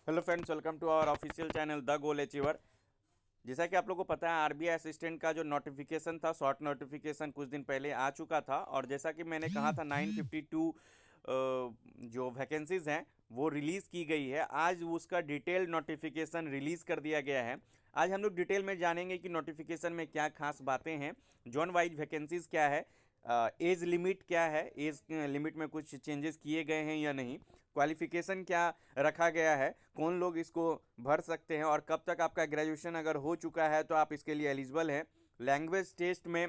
Hello friends, welcome to our official channel the goal achiever. जैसा कि आप लोगों को पता है, आरबीआई असिस्टेंट का जो नोटिफिकेशन था, शॉर्ट नोटिफिकेशन कुछ दिन पहले आ चुका था। और जैसा कि मैंने कहा था 952 जो वैकेंसीज हैं वो रिलीज़ की गई है। आज उसका डिटेल नोटिफिकेशन रिलीज़ कर दिया गया है। आज हम लोग डिटेल में जानेंगे कि नोटिफिकेशन में क्या खास बातें हैं, जोन वाइज वैकेंसीज क्या है, एज लिमिट क्या है, एज लिमिट में कुछ चेंजेस किए गए हैं या नहीं, क्वालिफिकेशन क्या रखा गया है, कौन लोग इसको भर सकते हैं, और कब तक आपका ग्रेजुएशन अगर हो चुका है तो आप इसके लिए एलिजिबल हैं। लैंग्वेज टेस्ट में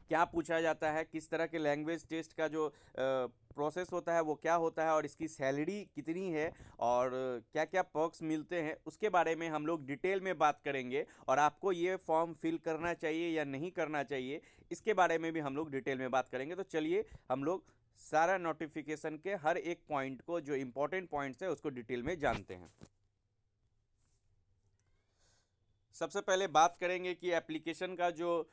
क्या पूछा जाता है, किस तरह के लैंग्वेज टेस्ट का जो प्रोसेस होता है वो क्या होता है, और इसकी सैलरी कितनी है, और क्या क्या पर्क्स मिलते हैं, उसके बारे में हम लोग डिटेल में बात करेंगे। और आपको ये फॉर्म फिल करना चाहिए या नहीं करना चाहिए, इसके बारे में भी हम लोग डिटेल में बात करेंगे। तो चलिए हम लोग सारा नोटिफिकेशन के हर एक पॉइंट को, जो इंपॉर्टेंट पॉइंट्स है, उसको डिटेल में जानते हैं। सबसे पहले बात करेंगे कि एप्लीकेशन का जो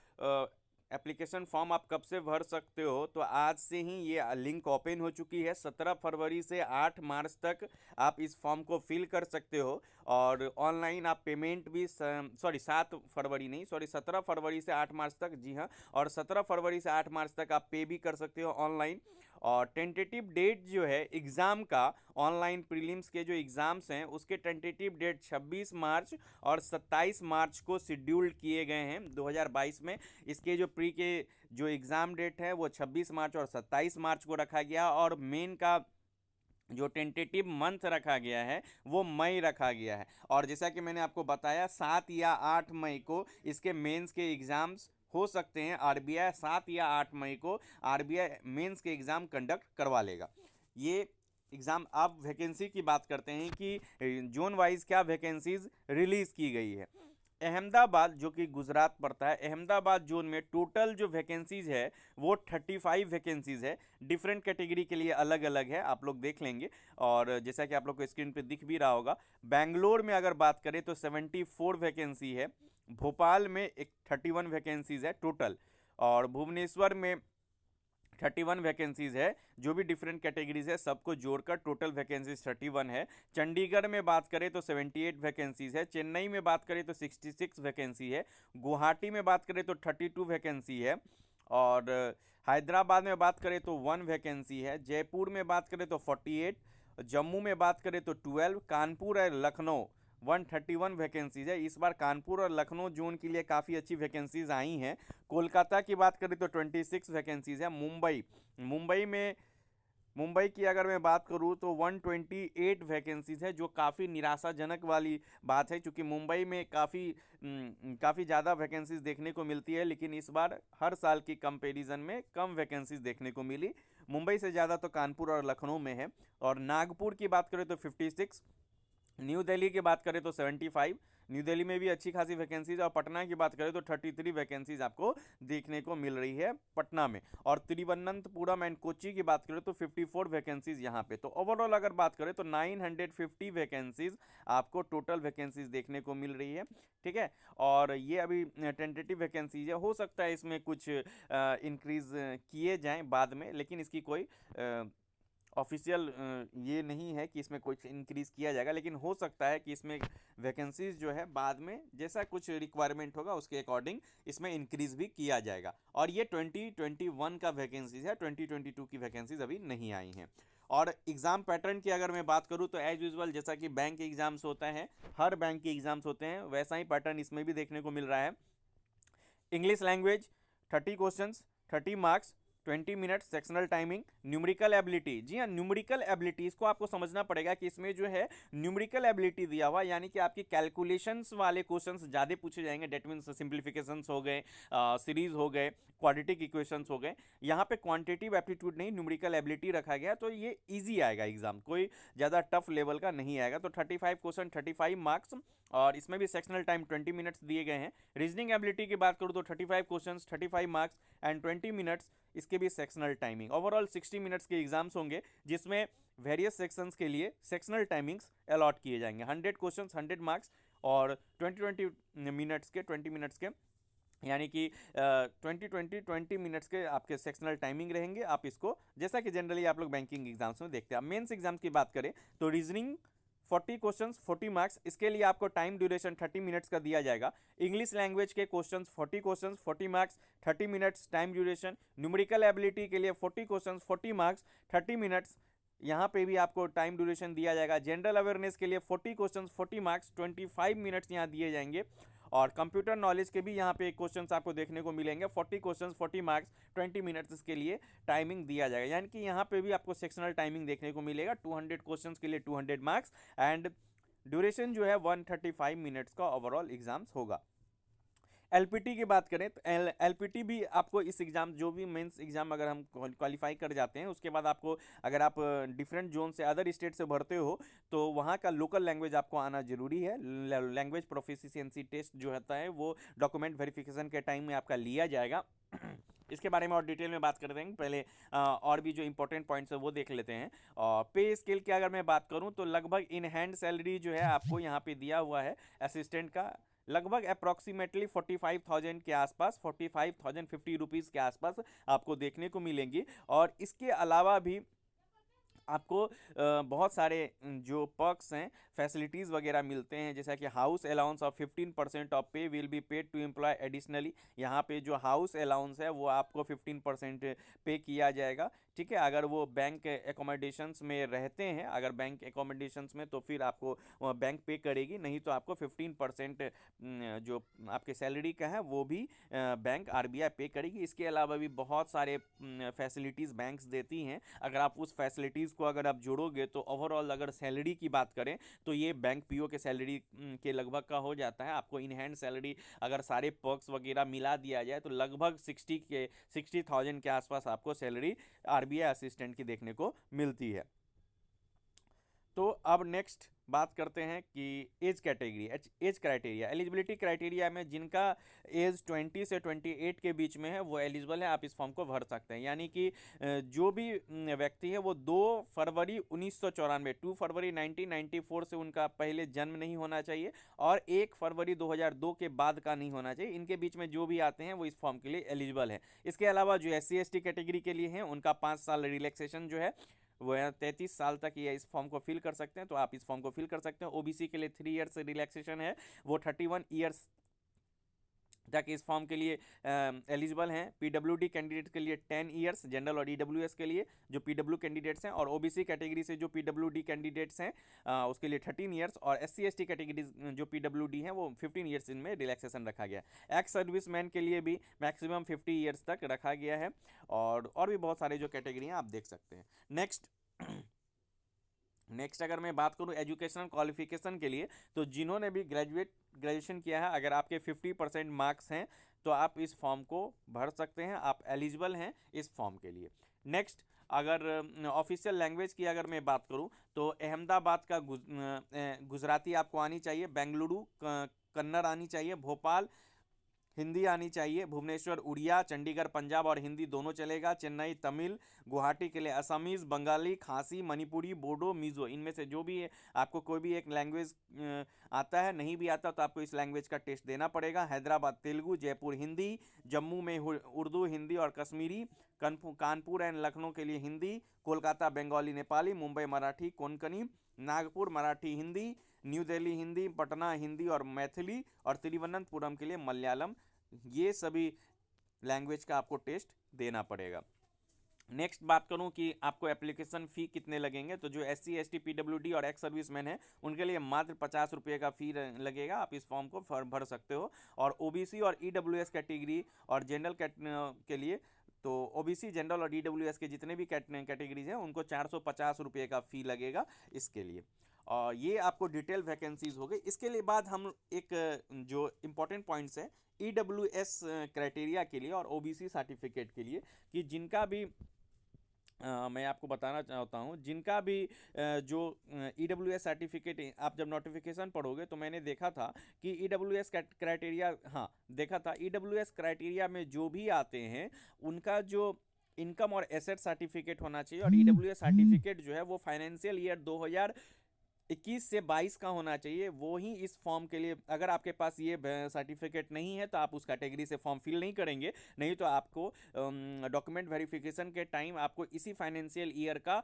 एप्लीकेशन फॉर्म आप कब से भर सकते हो। तो आज से ही ये लिंक ओपन हो चुकी है। 17 फरवरी से 8 मार्च तक आप इस फॉर्म को फिल कर सकते हो। और ऑनलाइन आप पेमेंट भी 7 फरवरी नहीं, सॉरी 17 फरवरी से 8 मार्च तक, जी हाँ, और 17 फरवरी से 8 मार्च तक आप पे भी कर सकते हो ऑनलाइन। और टेंटेटिव डेट जो है एग्ज़ाम का, ऑनलाइन प्रीलिम्स के जो एग्ज़ाम्स हैं उसके टेंटेटिव डेट 26 मार्च और 27 मार्च को शेड्यूल्ड किए गए हैं 2022 में। इसके जो प्री के जो एग्ज़ाम डेट है वो 26 मार्च और 27 मार्च को रखा गया। और मेन का जो टेंटेटिव मंथ रखा गया है वो मई रखा गया है। और जैसा कि मैंने आपको बताया, 7 या 8 मई को इसके मेंस के एग्ज़ाम्स हो सकते हैं। आरबीआई 7 या 8 मई को आरबीआई मेंस के एग्ज़ाम कंडक्ट करवा लेगा। ये एग्ज़ाम, आप वैकेंसी की बात करते हैं कि जोन वाइज क्या वैकेंसीज रिलीज़ की गई है। अहमदाबाद जो कि गुजरात पड़ता है, अहमदाबाद जोन में टोटल जो वैकेंसीज है वो 35 वैकेंसीज है। डिफरेंट कैटेगरी के लिए अलग अलग है, आप लोग देख लेंगे। और जैसा कि आप लोग को स्क्रीन पे दिख भी रहा होगा, बैंगलोर में अगर बात करें तो 74 वैकेंसी है। भोपाल में एक 31 वैकेंसीज है टोटल। और भुवनेश्वर में 31 वैकेंसीज है। जो भी डिफरेंट कैटेगरीज है सबको जोड़कर टोटल वैकेंसीज 31 है। चंडीगढ़ में बात करें तो 78 वैकेंसीज है। चेन्नई में बात करें तो 66 वैकेंसी है। गुवाहाटी में बात करें तो 32 वैकेंसी है। और हैदराबाद में बात करें तो 1 वैकेंसी है। जयपुर में बात करें तो 48। जम्मू में बात करें तो 12। कानपुर और लखनऊ 131 वैकेंसीज है। इस बार कानपुर और लखनऊ जोन के लिए काफ़ी अच्छी वैकेंसीज आई हैं। कोलकाता की बात करें तो 26 वैकेंसीज है। मुंबई की अगर मैं बात करूं तो 128 वैकेंसीज है, जो काफ़ी निराशाजनक वाली बात है, क्योंकि मुंबई में काफ़ी ज़्यादा वैकेंसीज देखने को मिलती है, लेकिन इस बार हर साल की कंपैरिजन में कम वैकेंसीज देखने को मिली। मुंबई से ज़्यादा तो कानपुर और लखनऊ में है। और नागपुर की बात करें तो 56। न्यू दिल्ली की बात करें तो 75। न्यू दिल्ली में भी अच्छी खासी वैकेंसीज। और पटना की बात करें तो 33 वैकेंसीज आपको देखने को मिल रही है पटना में। और तिरुवनंतपुरम एंड कोच्चि की बात करें तो 54 वैकेंसीज यहाँ पे। तो ओवरऑल अगर बात करें तो 950 वैकेंसीज आपको टोटल वैकेंसीज देखने को मिल रही है। ठीक है। और ये अभी टेंटेटिव वैकेंसीज है, हो सकता है इसमें कुछ इंक्रीज किए जाएं बाद में, लेकिन इसकी कोई ऑफिशियल ये नहीं है कि इसमें कुछ इंक्रीज़ किया जाएगा। लेकिन हो सकता है कि इसमें वैकेंसीज जो है बाद में जैसा कुछ रिक्वायरमेंट होगा उसके अकॉर्डिंग इसमें इंक्रीज़ भी किया जाएगा। और ये 2021 का वैकेंसीज है, 2022 की वैकेंसीज अभी नहीं आई हैं। और एग्ज़ाम पैटर्न की अगर मैं बात करूँ तो एज यूजुअल जैसा कि बैंक एग्ज़ाम्स होता है, हर बैंक के एग्ज़ाम्स होते हैं, वैसा ही पैटर्न इसमें भी देखने को मिल रहा है। English language 30 questions, 30 marks, 20 minute sectional timing. Numerical ability, जी हाँ, न्यूमेरिकल एबिलिटी इसको आपको समझना पड़ेगा कि इसमें जो है न्यूमेरिकल एबिलिटी दिया हुआ, यानी कि आपकी कैलकुलेशंस वाले क्वेश्चंस ज़्यादा पूछे जाएंगे। डेट मीन्स सिंप्लीफिकेशंस हो गए, सीरीज हो गए, क्वाड्रेटिक इक्वेशंस हो गए। यहाँ पे क्वांटिटिव एप्टीट्यूड नहीं, न्यूमेरिकल एबिलिटी रखा गया, तो ये ईजी आएगा एग्जाम, कोई ज़्यादा टफ लेवल का नहीं आएगा। तो 35 क्वेश्चन, 35 मार्क्स। और इसमें भी सेक्शनल टाइम 20 मिनट्स दिए गए हैं। रीजनिंग एबिलिटी की बात करूँ तो 35 क्वेश्चंस, 35 मार्क्स एंड 20 मिनट्स, इसके भी सेक्शनल टाइमिंग। ओवरऑल 60 मिनट्स के एग्जाम्स होंगे, जिसमें वेरियस सेक्शंस के लिए सेक्शनल टाइमिंग्स अलॉट किए जाएंगे। 100 क्वेश्चंस, 100 मार्क्स, और 20 20 मिनट्स के, 20 मिनट्स के, यानी कि 20 20 20 मिनट्स के आपके सेक्शनल टाइमिंग रहेंगे। आप इसको, जैसा कि जनरली आप लोग बैंकिंग एग्जाम्स में देखते हैं। मेंस एग्जाम्स की बात करें तो रीजनिंग 40 क्वेश्चंस 40 मार्क्स, इसके लिए आपको टाइम ड्यूरेशन 30 मिनट्स का दिया जाएगा। इंग्लिश लैंग्वेज के questions 40 questions 40 marks 30 minutes time duration. Numerical ability के लिए 40 क्वेश्चंस 40 मार्क्स 30 मिनट्स, यहाँ पे भी आपको टाइम ड्यूरेशन दिया जाएगा। जनरल अवेयरनेस के लिए 40 क्वेश्चंस 40 मार्क्स 25 मिनट्स यहाँ दिए जाएंगे। और कंप्यूटर नॉलेज के भी यहाँ पे क्वेश्चंस आपको देखने को मिलेंगे, 40 क्वेश्चंस 40 मार्क्स 20 मिनट्स के लिए टाइमिंग दिया जाएगा। यानी कि यहाँ पे भी आपको सेक्शनल टाइमिंग देखने को मिलेगा, 200 क्वेश्चंस के लिए 200 मार्क्स एंड ड्यूरेशन जो है 135 मिनट्स का ओवरऑल एग्जाम्स होगा। एलपीटी की बात करें तो एलपीटी भी आपको इस एग्ज़ाम, जो भी मेंस एग्ज़ाम अगर हम क्वालिफाई कर जाते हैं उसके बाद आपको, अगर आप डिफरेंट जोन से अदर स्टेट से भरते हो तो वहाँ का लोकल लैंग्वेज आपको आना ज़रूरी है। लैंग्वेज प्रोफिशिएंसी टेस्ट जो होता है वो डॉक्यूमेंट वेरिफिकेशन के टाइम में आपका लिया जाएगा। इसके बारे में और डिटेल में बात कर देंगे, पहले और भी जो इंपॉर्टेंट पॉइंट्स है वो देख लेते हैं। और पे स्केल की अगर मैं बात करूं तो लगभग इन हैंड सैलरी जो है आपको यहाँ पे दिया हुआ है असिस्टेंट का, लगभग अप्रॉक्सीमेटली 45,000 के आसपास, 45,050 रुपीज़ के आसपास आपको देखने को मिलेंगी। और इसके अलावा भी आपको बहुत सारे जो पर्क्स हैं, फैसिलिटीज़ वगैरह मिलते हैं, जैसा कि house allowance of 15% of pay will be paid to employ additionally. यहाँ पे जो हाउस अलाउंस है वो आपको 15% पे किया जाएगा। ठीक है, अगर वो बैंक एकोमोडेशंस में रहते हैं, अगर बैंक एकोमोडेशंस में तो फिर आपको बैंक पे करेगी, नहीं तो आपको 15% जो आपके सैलरी का है वो भी बैंक आरबीआई पे करेगी। इसके अलावा भी बहुत सारे फैसिलिटीज़ बैंक्स देती हैं। अगर आप उस फैसिलिटीज़ को अगर आप जोड़ोगे तो ओवरऑल अगर सैलरी की बात करें तो ये बैंक पीओ के सैलरी के लगभग का हो जाता है। आपको इन हैंड सैलरी अगर सारे पर्क्स वगैरह मिला दिया जाए तो लगभग 60,000 के आसपास आपको सैलरी आरबीआई असिस्टेंट की देखने को मिलती है। तो अब नेक्स्ट बात करते हैं कि age category, age criteria, eligibility criteria में जिनका एज 20 से 28 के बीच में है वो एलिजिबल है, आप इस फॉर्म को भर सकते हैं। यानी कि जो भी व्यक्ति है वो 2 फरवरी 1994, 2 फरवरी 1994 से उनका पहले जन्म नहीं होना चाहिए और 1 फरवरी 2002 के बाद का नहीं होना चाहिए। इनके बीच में जो भी आते हैं वो इस फॉर्म के लिए एलिजिबल है। इसके अलावा जो SC ST कैटेगरी के लिए हैं उनका 5 साल रिलैक्सेशन जो है वो 33 साल तक ये इस फॉर्म को फिल कर सकते हैं, तो आप इस फॉर्म को फिल कर सकते हैं। ओबीसी के लिए 3 ईयर्स रिलैक्सेशन है, वो 31 ईयर्स तक इस फॉर्म के लिए एलिजिबल हैं। पीडब्ल्यूडी कैंडिडेट के लिए 10 ईयर्स, जनरल और ईडब्ल्यूएस के लिए जो पीडब्ल्यू कैंडिडेट्स हैं, और ओबीसी कैटेगरी से जो पीडब्ल्यूडी कैंडिडेट्स हैं उसके लिए 13 ईयर्स, और SC ST कैटेगरी जो पीडब्ल्यूडी हैं वो 15 ईयर्स इनमें रिलैक्सेशन रखा गया है। एक्स सर्विस मैन के लिए भी मैक्सिमम 50 ईयर्स तक रखा गया है, और भी बहुत सारे जो कैटेगरी हैं आप देख सकते हैं। नेक्स्ट अगर मैं बात करूं एजुकेशनल क्वालिफिकेशन के लिए, तो जिन्होंने भी ग्रेजुएशन किया है, अगर आपके 50% मार्क्स हैं तो आप इस फॉर्म को भर सकते हैं, आप एलिजिबल हैं इस फॉर्म के लिए। नेक्स्ट, अगर ऑफिशियल लैंग्वेज की अगर मैं बात करूं तो अहमदाबाद का गुजराती आपको आनी चाहिए, बेंगलुरु कन्नड़ आनी चाहिए, भोपाल हिंदी आनी चाहिए, भुवनेश्वर उड़िया, चंडीगढ़ पंजाब और हिंदी दोनों चलेगा, चेन्नई तमिल, गुवाहाटी के लिए असमीज़, बंगाली, खासी, मणिपुरी, बोडो, मिज़ो, इनमें से जो भी आपको कोई भी एक लैंग्वेज आता है, नहीं भी आता तो आपको इस लैंग्वेज का टेस्ट देना पड़ेगा। हैदराबाद तेलुगु, जयपुर हिंदी, जम्मू में उर्दू, हिंदी और कश्मीरी, कानपुर एंड लखनऊ के लिए हिंदी, कोलकाता बंगाली नेपाली, मुंबई मराठी कोंकणी, नागपुर मराठी हिंदी, न्यू दिल्ली हिंदी, पटना हिंदी और मैथिली, और तिरुवनंतपुरम के लिए मलयालम। ये सभी लैंग्वेज का आपको टेस्ट देना पड़ेगा। नेक्स्ट बात करूं कि आपको एप्लीकेशन फ़ी कितने लगेंगे, तो जो SC ST PWD और एक्स सर्विसमैन है उनके लिए मात्र 50 रुपये का फ़ी लगेगा, आप इस फॉर्म को भर सकते हो। और OBC और EWS कैटेगरी और जनरल के लिए, तो OBC, जनरल और EWS के जितने भी कैटेगरीज हैं उनको 450 रुपये का फ़ी लगेगा इसके लिए। और ये आपको डिटेल वैकेंसीज हो गई। इसके लिए बाद हम एक जो इम्पोर्टेंट पॉइंट्स है EWS क्राइटेरिया के लिए और OBC सर्टिफिकेट के लिए, कि जिनका भी मैं आपको बताना चाहता हूँ, जिनका भी जो EWS सर्टिफिकेट आप जब नोटिफिकेशन पढ़ोगे तो मैंने देखा था कि EWS क्राइटेरिया, हाँ देखा था, EWS क्राइटेरिया में जो भी आते हैं उनका जो इनकम और एसेट सर्टिफिकेट होना चाहिए, और EWS सर्टिफिकेट जो है वो फाइनेंशियल ईयर 2021 से 22 का होना चाहिए। वो ही इस फॉर्म के लिए, अगर आपके पास ये सर्टिफिकेट नहीं है तो आप उस कैटेगरी से फॉर्म फिल नहीं करेंगे, नहीं तो आपको डॉक्यूमेंट वेरिफिकेशन के टाइम आपको इसी फाइनेंशियल ईयर का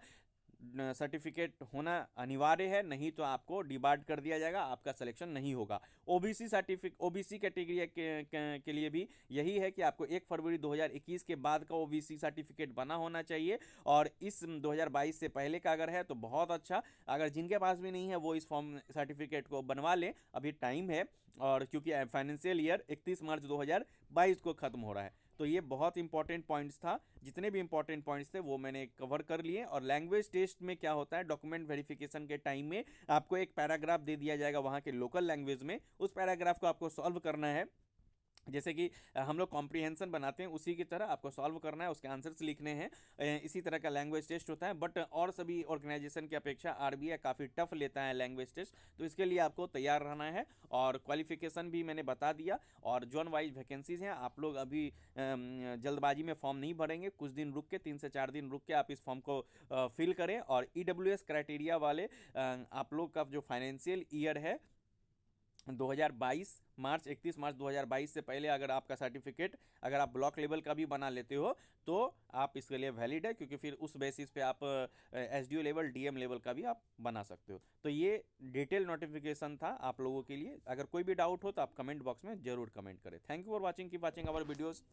सर्टिफिकेट होना अनिवार्य है, नहीं तो आपको डिबार्ड कर दिया जाएगा, आपका सिलेक्शन नहीं होगा। ओबीसी सर्टिफिकेट, ओबीसी कैटेगरी के लिए भी यही है कि आपको 1 फरवरी 2021 के बाद का ओबीसी सर्टिफिकेट बना होना चाहिए, और इस 2022 से पहले का अगर है तो बहुत अच्छा। अगर जिनके पास भी नहीं है वो इस फॉर्म सर्टिफिकेट को बनवा लें, अभी टाइम है। और क्योंकि फाइनेंशियल ईयर 31 मार्च 2022 को ख़त्म हो रहा है। तो ये बहुत इंपॉर्टेंट पॉइंट्स था, जितने भी इंपॉर्टेंट पॉइंट्स थे वो मैंने कवर कर लिए। और लैंग्वेज टेस्ट में क्या होता है, डॉक्यूमेंट वेरिफिकेशन के टाइम में आपको एक पैराग्राफ दे दिया जाएगा वहाँ के लोकल लैंग्वेज में, उस पैराग्राफ को आपको सॉल्व करना है। जैसे कि हम लोग कॉम्प्रिहेंशन बनाते हैं उसी की तरह आपको सॉल्व करना है, उसके आंसर्स लिखने हैं। इसी तरह का लैंग्वेज टेस्ट होता है, बट और सभी ऑर्गेनाइजेशन की अपेक्षा आरबीआई काफ़ी टफ लेता है लैंग्वेज टेस्ट, तो इसके लिए आपको तैयार रहना है। और क्वालिफिकेशन भी मैंने बता दिया। और जोन वाइज वैकेंसीज हैं, आप लोग अभी जल्दबाजी में फॉर्म नहीं भरेंगे, कुछ दिन रुक के, 3 से 4 दिन रुक के आप इस फॉर्म को फिल करें। और ईडब्ल्यूएस क्राइटेरिया वाले आप लोग का जो फाइनेंशियल ईयर है 2022 मार्च 31 मार्च 2022 से पहले अगर आपका सर्टिफिकेट, अगर आप ब्लॉक लेवल का भी बना लेते हो तो आप इसके लिए वैलिड है, क्योंकि फिर उस बेसिस पे आप एसडीओ लेवल, डीएम लेवल का भी आप बना सकते हो। तो ये डिटेल नोटिफिकेशन था आप लोगों के लिए। अगर कोई भी डाउट हो तो आप कमेंट बॉक्स में जरूर कमेंट करें। Thank you for watching, keep watching our videos.